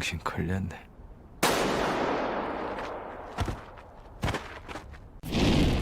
당신 걸렸네.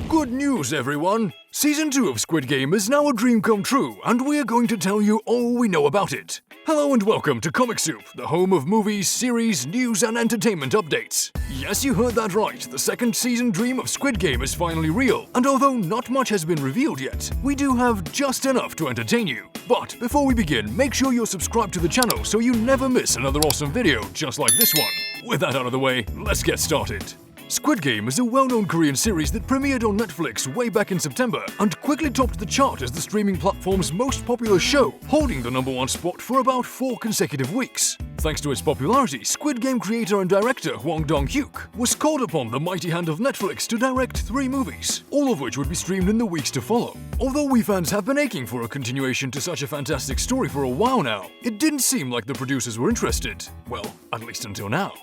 Good news, everyone! Season 2 of Squid Game is now a dream come true, and we're going to tell you all we know about it. Hello and welcome to COMICSOUP, the home of movies, series, news, and entertainment updates. Yes, you heard that right. The second season dream of Squid Game is finally real, and although not much has been revealed yet, we do have just enough to entertain you. But before we begin, make sure you're subscribed to the channel so you never miss another awesome video just like this one. With that out of the way, let's get started. Squid Game is a well-known Korean series that premiered on Netflix way back in September and quickly topped the chart as the streaming platform's most popular show, holding the #1 spot for about 4 consecutive weeks. Thanks to its popularity, Squid Game creator and director Hwang Dong-hyuk was called upon the mighty hand of Netflix to direct 3 movies, all of which would be streamed in the weeks to follow. Although we fans have been aching for a continuation to such a fantastic story for a while now, it didn't seem like the producers were interested. Well, at least until now.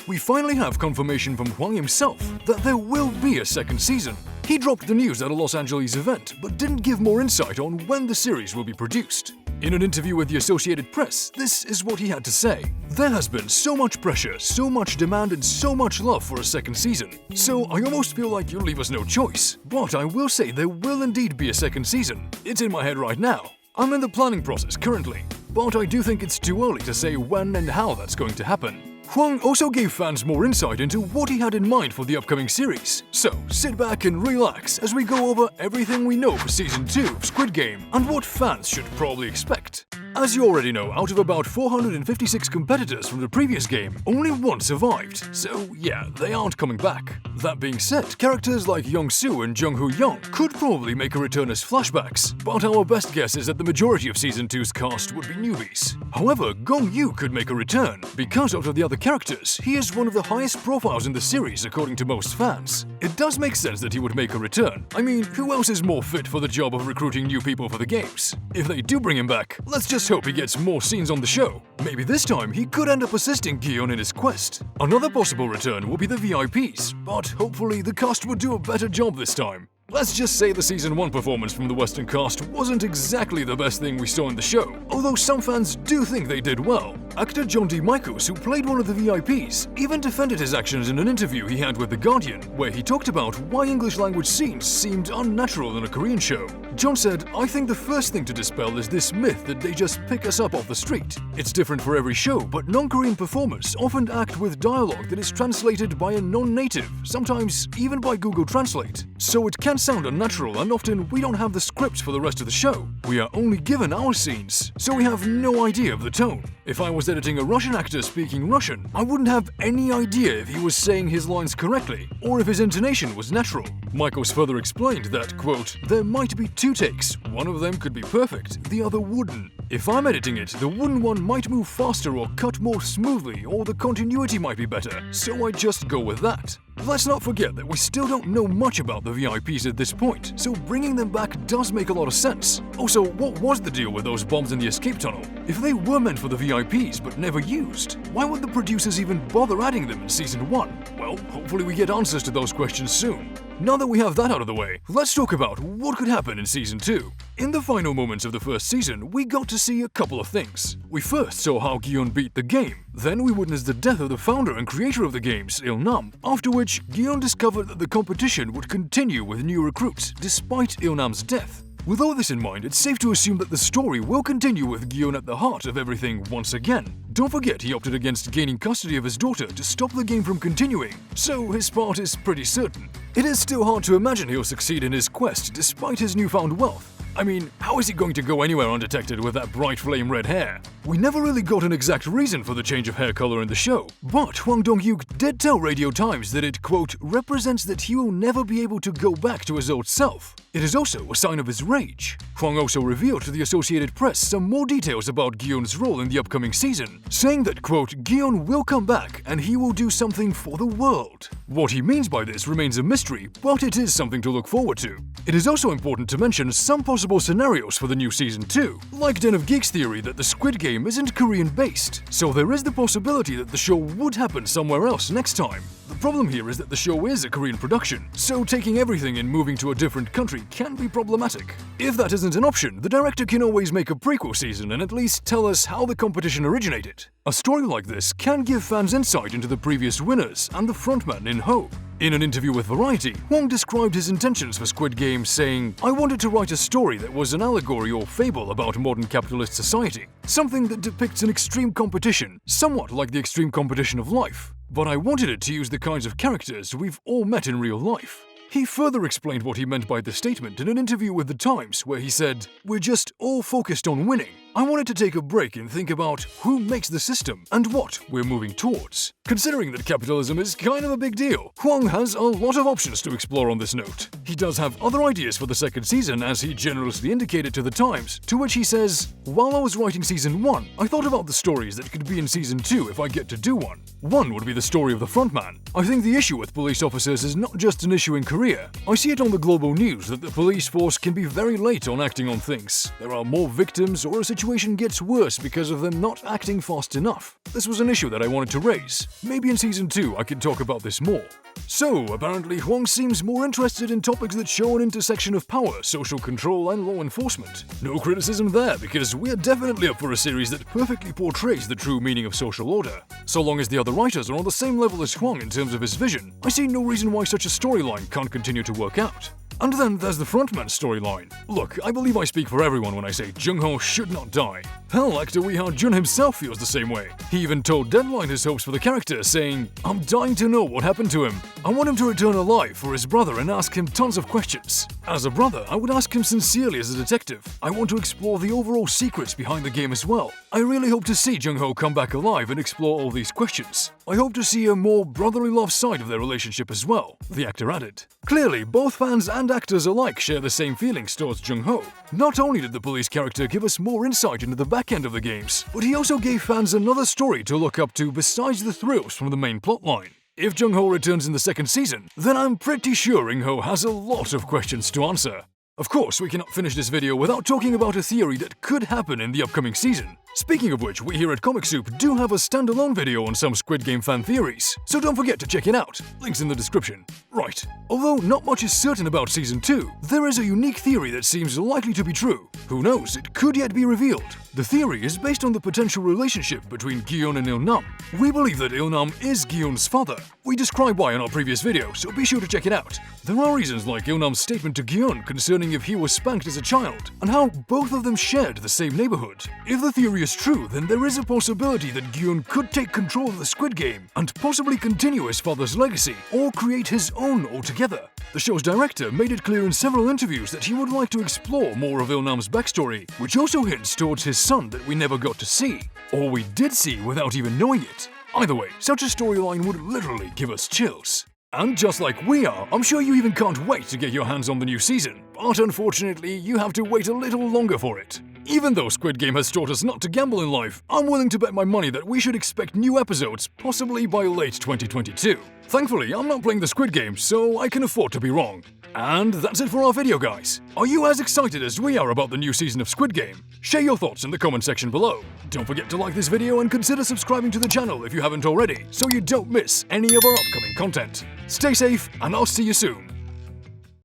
We finally have confirmation from Hwang himself that there will be a second season. He dropped the news at a Los Angeles event, but didn't give more insight on when the series will be produced. In an interview with the Associated Press, this is what he had to say. There has been so much pressure, so much demand, and so much love for a second season. So I almost feel like you leave us no choice. But I will say there will indeed be a second season. It's in my head right now. I'm in the planning process currently. But I do think it's too early to say when and how that's going to happen. Hwang also gave fans more insight into what he had in mind for the upcoming series. So sit back and relax as we go over everything we know for Season 2 of Squid Game and what fans should probably expect. As you already know, out of about 456 competitors from the previous game, only 1 survived, so yeah, they aren't coming back. That being said, characters like Young-soo and Jung-hoo-young could probably make a return as flashbacks, but our best guess is that the majority of Season 2's cast would be newbies. However, Gong-yoo could make a return, because out of the other characters, he is one of the highest profiles in the series according to most fans. It does make sense that he would make a return. I mean, who else is more fit for the job of recruiting new people for the games? If they do bring him back, let's just hope he gets more scenes on the show. Maybe this time he could end up assisting Gi-yeon in his quest. Another possible return will be the VIPs, but hopefully the cast would do a better job this time. Let's just say the Season 1 performance from the Western cast wasn't exactly the best thing we saw in the show, although some fans do think they did well. Actor John D. Michaels, who played one of the VIPs, even defended his actions in an interview he had with The Guardian, where he talked about why English language scenes seemed unnatural in a Korean show. John said, "I think the first thing to dispel is this myth that they just pick us up off the street. It's different for every show, but non-Korean performers often act with dialogue that is translated by a non-native, sometimes even by Google Translate. So it can sound unnatural, and often we don't have the scripts for the rest of the show. We are only given our scenes, so we have no idea of the tone. If I was editing a Russian actor speaking Russian, I wouldn't have any idea if he was saying his lines correctly, or if his intonation was natural." Michaels further explained that, quote, "There might be 2 takes, one of them could be perfect, the other wouldn't. If I'm editing it, the wooden one might move faster or cut more smoothly, or the continuity might be better, so I just go with that." Let's not forget that we still don't know much about the VIPs at this point, so bringing them back does make a lot of sense. Also, what was the deal with those bombs in the escape tunnel? If they were meant for the VIPs but never used, why would the producers even bother adding them in Season 1? Well, hopefully we get answers to those questions soon. Now that we have that out of the way, let's talk about what could happen in Season 2. In the final moments of the first season, we got to see a couple of things. We first saw how Gi-yeon beat the game. Then we witnessed the death of the founder and creator of the games, Il-nam, after which Gi-yeon discovered that the competition would continue with new recruits, despite Il-nam's death. With all this in mind, it's safe to assume that the story will continue with Gi-yeon at the heart of everything once again. Don't forget he opted against gaining custody of his daughter to stop the game from continuing, so his part is pretty certain. It is still hard to imagine he'll succeed in his quest despite his newfound wealth. I mean, how is he going to go anywhere undetected with that bright flame red hair? We never really got an exact reason for the change of hair color in the show, but Hwang Dong-hyuk did tell Radio Times that it, quote, represents that he will never be able to go back to his old self. It is also a sign of his rage. Hwang also revealed to the Associated Press some more details about Gi-yeon's role in the upcoming season, saying that, quote, Gi-yeon will come back and he will do something for the world. What he means by this remains a mystery, but it is something to look forward to. It is also important to mention some possible scenarios for the new Season 2, like Den of Geek's theory that the Squid Game isn't Korean-based, so there is the possibility that the show would happen somewhere else next time. The problem here is that the show is a Korean production, so taking everything and moving to a different country storyline can be problematic. If that isn't an option, the director can always make a prequel season and at least tell us how the competition originated. A story like this can give fans insight into the previous winners and the frontman in Ho. In an interview with Variety, Hwang described his intentions for Squid Game, saying, "I wanted to write a story that was an allegory or fable about modern capitalist society, something that depicts an extreme competition, somewhat like the extreme competition of life. But I wanted it to use the kinds of characters we've all met in real life." He further explained what he meant by this statement in an interview with The Times, where he said, "We're just all focused on winning. I wanted to take a break and think about who makes the system and what we're moving towards." Considering that capitalism is kind of a big deal, Hwang has a lot of options to explore on this note. He does have other ideas for the second season, as he generously indicated to The Times, to which he says, "While I was writing season 1, I thought about the stories that could be in season 2 if I get to do one. One would be the story of the frontman. I think the issue with police officers is not just an issue in Korea. I see it on the global news that the police force can be very late on acting on things. There are more victims or a situation gets worse because of them not acting fast enough. This was an issue that I wanted to raise. Maybe in season 2 I can talk about this more." So, apparently Hwang seems more interested in topics that show an intersection of power, social control, and law enforcement. No criticism there, because we're definitely up for a series that perfectly portrays the true meaning of social order. So long as the other writers are on the same level as Hwang in terms of his vision, I see no reason why such a storyline can't continue to work out. And then there's the frontman storyline. Look, I believe I speak for everyone when I say Jung-ho should not die. Hell, actor Wee Ha-jun himself feels the same way. He even told Deadline his hopes for the character, saying, "I'm dying to know what happened to him. I want him to return alive for his brother and ask him tons of questions. As a brother, I would ask him sincerely as a detective. I want to explore the overall secrets behind the game as well. I really hope to see Jung-ho come back alive and explore all these questions. I hope to see a more brotherly love side of their relationship as well," the actor added. Clearly, both fans and actors alike share the same feelings towards Jung-ho. Not only did the police character give us more insight into the back end of the games, but he also gave fans another story to look up to besides the thrills from the main plotline. If Jung-ho returns in the second season, then I'm pretty sure Ring-ho has a lot of questions to answer. Of course, we cannot finish this video without talking about a theory that could happen in the upcoming season. Speaking of which, we here at ComicSoup do have a standalone video on some Squid Game fan theories, so don't forget to check it out. Links in the description. Right. Although not much is certain about season 2, there is a unique theory that seems likely to be true. Who knows, it could yet be revealed. The theory is based on the potential relationship between Gi-yeon and Il-nam. We believe that Il-nam is Gi-yeon's father. We describe why in our previous video, so be sure to check it out. There are reasons like Il-nam's statement to Gi-yeon concerning if he was spanked as a child, and how both of them shared the same neighborhood. If the theory is true, then there is a possibility that Gi-yeon could take control of the Squid Game and possibly continue his father's legacy, or create his own altogether. The show's director made it clear in several interviews that he would like to explore more of Il-nam's backstory, which also hints towards his son that we never got to see, or we did see without even knowing it. Either way, such a storyline would literally give us chills. And just like we are, I'm sure you even can't wait to get your hands on the new season, but unfortunately you have to wait a little longer for it. Even though Squid Game has taught us not to gamble in life, I'm willing to bet my money that we should expect new episodes possibly by late 2022. Thankfully, I'm not playing the Squid Game, so I can afford to be wrong. And that's it for our video, guys. Are you as excited as we are about the new season of Squid Game? Share your thoughts in the comment section below. Don't forget to like this video and consider subscribing to the channel if you haven't already, so you don't miss any of our upcoming content. Stay safe, and I'll see you soon.